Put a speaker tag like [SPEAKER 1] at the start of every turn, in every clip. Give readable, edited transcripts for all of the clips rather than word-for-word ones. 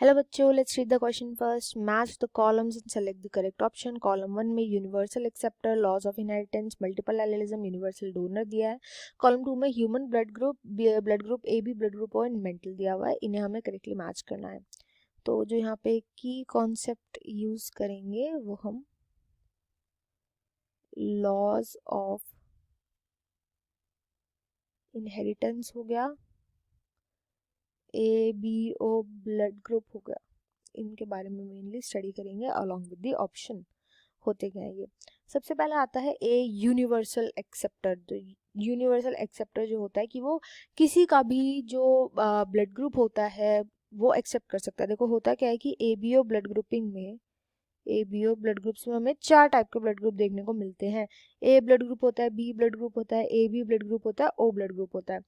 [SPEAKER 1] Hello बच्चों, let's read the question first. Match the columns and select the correct option. Column 1 में universal acceptor, laws of inheritance, multiple allelism, universal donor दिया है. Column 2 में human blood group A B, blood group O and Mendel दिया हुआ है. इन्हें हमें correctly match करना है. तो जो यहाँ पे की कॉन्सेप्ट यूज करेंगे वो हम लॉज ऑफ इनहेरिटेंस हो गया, A B O blood group हो गया, इनके बारे में मेनली स्टडी करेंगे अलॉन्ग विद द ऑप्शन. होते क्या है ये. सबसे पहले आता है ए यूनिवर्सल एक्सेप्टर. तो यूनिवर्सल एक्सेप्टर जो होता है कि वो किसी का भी जो ब्लड ग्रुप होता है वो एक्सेप्ट कर सकता है. देखो होता क्या है कि एबीओ ब्लड ग्रुपिंग में, एबीओ ब्लड ग्रुप्स में हमें 4 टाइप के ब्लड ग्रुप देखने को मिलते हैं. ए ब्लड ग्रुप होता है, बी ब्लड ग्रुप होता है, ए बी ब्लड ग्रुप होता है, ओ ब्लड ग्रुप होता है.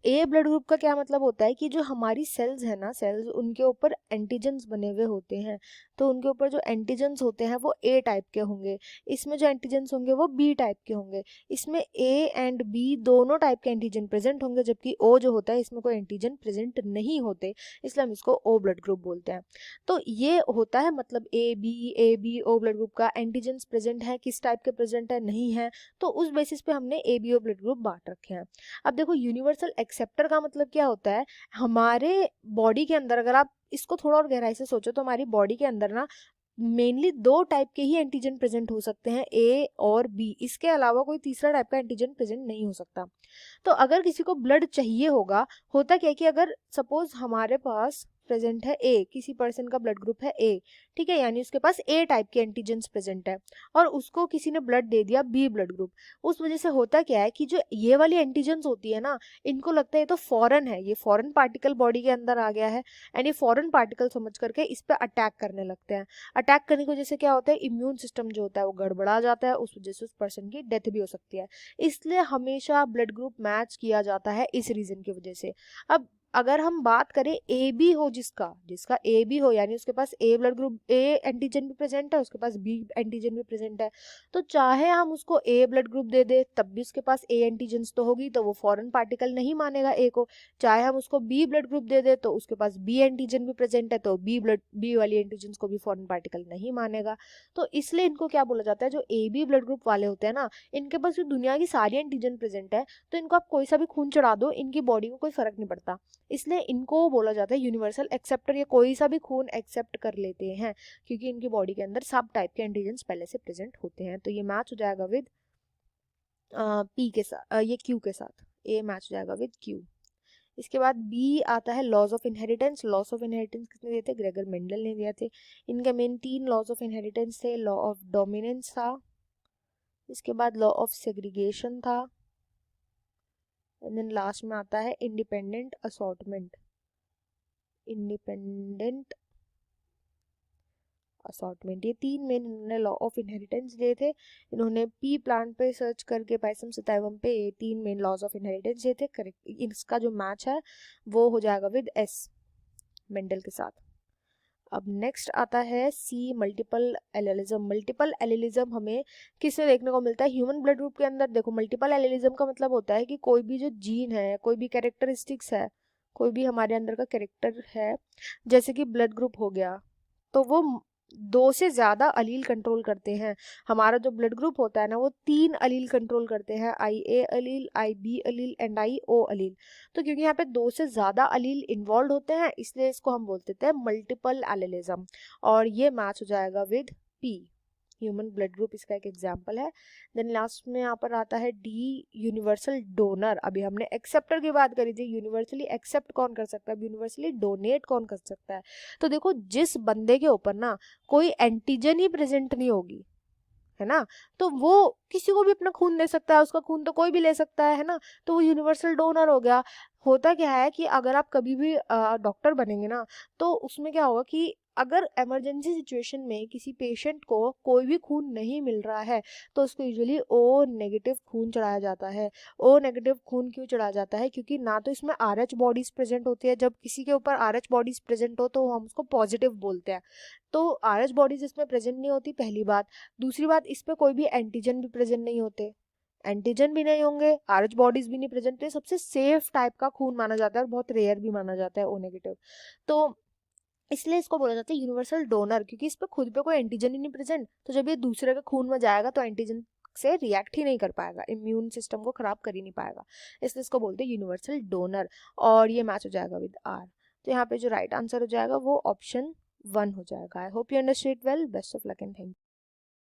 [SPEAKER 1] ए ब्लड ग्रुप का क्या मतलब होता है कि जो हमारी सेल्स है ना, सेल्स उनके ऊपर एंटीजेंस बने हुए होते हैं. तो उनके ऊपर जो एंटीजेंस होते हैं वो ए टाइप के होंगे. इसमें जो एंटीजेंस होंगे वो बी टाइप के होंगे. इसमें ए एंड बी दोनों टाइप के एंटीजन प्रेजेंट होंगे, जबकि ओ जो होता है इसमें कोई एंटीजन प्रेजेंट नहीं होते, इसलिए हम इसको ओ ब्लड ग्रुप बोलते हैं. तो ये होता है मतलब A B O blood group का एंटीजेंस प्रेजेंट है, किस टाइप के प्रेजेंट है, नहीं है. तो उस बेसिस पे हमने A B O blood group बांट रखे हैं. अब देखो यूनिवर्सल एक्सेप्टर का मतलब क्या होता है. हमारे बॉडी के अंदर अगर आप इसको थोड़ा और गहराई से सोचो तो हमारी बॉडी के अंदर ना मेनली 2 टाइप के ही एंटीजन प्रेजेंट हो सकते हैं, ए और बी. इसके अलावा कोई तीसरा टाइप का एंटीजन प्रेजेंट नहीं हो सकता. तो अगर किसी को ब्लड चाहिए होगा, होता क्या है कि अगर सपोज हमारे पास प्रेजेंट है ए, किसी पर्सन का ब्लड ग्रुप है ए, ठीक है, यानी उसके पास ए टाइप के एंटीजेंस प्रेजेंट है, और उसको किसी ने ब्लड दे दिया बी ब्लड ग्रुप. उस वजह से होता क्या है कि जो ये वाली एंटीजेंस होती है ना, इनको लगता है ये तो फॉरेन है, ये फॉरेन पार्टिकल बॉडी के अंदर आ गया है, एंड ये फॉरेन पार्टिकल समझ करके इस पर अटैक करने लगते हैं. अटैक करने की वजह से क्या होता है, इम्यून सिस्टम जो होता है वो गड़बड़ा जाता है, उस वजह से उस पर्सन की डेथ भी हो सकती है. इसलिए हमेशा ब्लड ग्रुप मैच किया जाता है इस रीजन की वजह से. अब अगर हम बात करें ए बी हो, जिसका जिसका ए बी हो, यानी उसके पास ए ब्लड ग्रुप ए एंटीजन भी प्रेजेंट है, उसके पास बी एंटीजन भी प्रेजेंट है, तो चाहे हम उसको ए ब्लड ग्रुप दे दे तब भी उसके पास ए एंटीजन्स तो होगी, तो वो फॉरेन पार्टिकल नहीं मानेगा ए को. चाहे हम उसको बी ब्लड ग्रुप दे दे तो उसके पास बी एंटीजन भी प्रेजेंट है, तो बी वाली एंटीजन्स को भी फॉरेन पार्टिकल नहीं मानेगा. तो इसलिए इनको क्या बोला जाता है, जो ए बी ब्लड ग्रुप वाले होते हैं ना, इनके पास जो दुनिया की सारी एंटीजन प्रेजेंट है, तो इनको आप कोई सा भी खून चढ़ा दो, इनकी बॉडी को कोई फर्क नहीं पड़ता. इसलिए इनको बोला जाता है यूनिवर्सल एक्सेप्टर. ये कोई सा भी खून एक्सेप्ट कर लेते हैं क्योंकि इनकी बॉडी के अंदर सब टाइप के एंटीजन्स पहले से प्रेजेंट होते हैं. तो ये मैच हो जाएगा विद पी के साथ, ये क्यू के साथ, ए मैच हो जाएगा विद क्यू. इसके बाद बी आता है laws of inheritance. Laws of inheritance किसने दिए थे, ग्रेगर मेंडल ने दिए थे. इनके मेन 3 लॉज ऑफ इनहेरिटेंस थे. लॉ ऑफ डोमिनेंस था, इसके बाद लॉ ऑफ सेग्रीगेशन था, एंड देन लास्ट में आता है इंडिपेंडेंट असॉर्टमेंट. इंडिपेंडेंट असॉर्टमेंट, ये 3 मेन इन्होंने लॉ ऑफ इनहेरिटेंस दिए थे. इन्होंने पी प्लांट पे सर्च करके पाइसम सताइवम पे ये 3 मेन लॉज ऑफ इनहेरिटेंस दिए थे. करेक्ट, इसका जो मैच है वो हो जाएगा विद एस, मेंडल के साथ. अब नेक्स्ट आता है सी, मल्टीपल एलिलिज्म. मल्टीपल एलिलिज्म हमें किससे देखने को मिलता है, ह्यूमन ब्लड ग्रुप के अंदर. देखो मल्टीपल एलिलिज्म का मतलब होता है कि कोई भी जो जीन है, कोई भी कैरेक्टरिस्टिक्स है, कोई भी हमारे अंदर का कैरेक्टर है, जैसे कि ब्लड ग्रुप हो गया, तो वो 2 से ज्यादा अलील कंट्रोल करते हैं. हमारा जो ब्लड ग्रुप होता है ना, वो 3 अलील कंट्रोल करते हैं, आई ए अलील, आई बी अलील एंड आई ओ अलील. तो क्योंकि यहाँ पे 2 से ज्यादा अलील इन्वॉल्व होते हैं, इसलिए इसको हम बोलते हैं मल्टीपल एलिलिज्म, और ये मैच हो जाएगा with P, human blood group इसका एक एग्जाम्पल है. देन लास्ट में यहाँ पर आता है डी, यूनिवर्सल डोनर. अभी हमने एक्सेप्टर की बात करी थी, यूनिवर्सली एक्सेप्ट कौन कर सकता है, यूनिवर्सली डोनेट कौन कर सकता है. तो देखो जिस बंदे के ऊपर ना कोई एंटीजन ही प्रेजेंट नहीं होगी, है ना, तो वो किसी को भी अपना खून दे सकता है, उसका खून तो कोई भी ले सकता है ना, तो वो यूनिवर्सल डोनर हो गया. होता क्या है कि अगर आप कभी भी डॉक्टर बनेंगे ना, तो उसमें क्या होगा कि अगर इमरजेंसी सिचुएशन में किसी पेशेंट को कोई भी खून नहीं मिल रहा है, तो उसको यूजुअली ओ नेगेटिव खून चढ़ाया जाता है. ओ नेगेटिव खून क्यों चढ़ाया जाता है, क्योंकि ना तो इसमें आर एच बॉडीज प्रेजेंट होती है, जब किसी के ऊपर आर एच बॉडीज प्रेजेंट हो तो हम उसको पॉजिटिव बोलते हैं. तो आर एच बॉडीज इसमें प्रेजेंट नहीं होती, पहली बात. दूसरी बात, इस पे कोई भी एंटीजन भी प्रेजेंट नहीं होते, एंटीजन भी नहीं होंगे, आरएच बॉडीज भी नहीं प्रेजेंट. तो सबसे सेफ टाइप का खून माना जाता है और बहुत रेयर भी माना जाता है ओ नेगेटिव. तो इसलिए इसको बोला जाता है यूनिवर्सल डोनर, क्योंकि इस पर खुद पे कोई एंटीजन ही नहीं प्रेजेंट, तो जब ये दूसरे के खून में जाएगा तो एंटीजन से रिएक्ट ही नहीं कर पाएगा, इम्यून सिस्टम को खराब कर ही नहीं पाएगा, इसलिए इसको बोलते हैं यूनिवर्सल डोनर। और ये मैच हो जाएगा विद आर, तो यहाँ पे जो राइट आंसर हो जाएगा वो ऑप्शन 1 हो जाएगा। I hope you understood well, best of luck and thank you.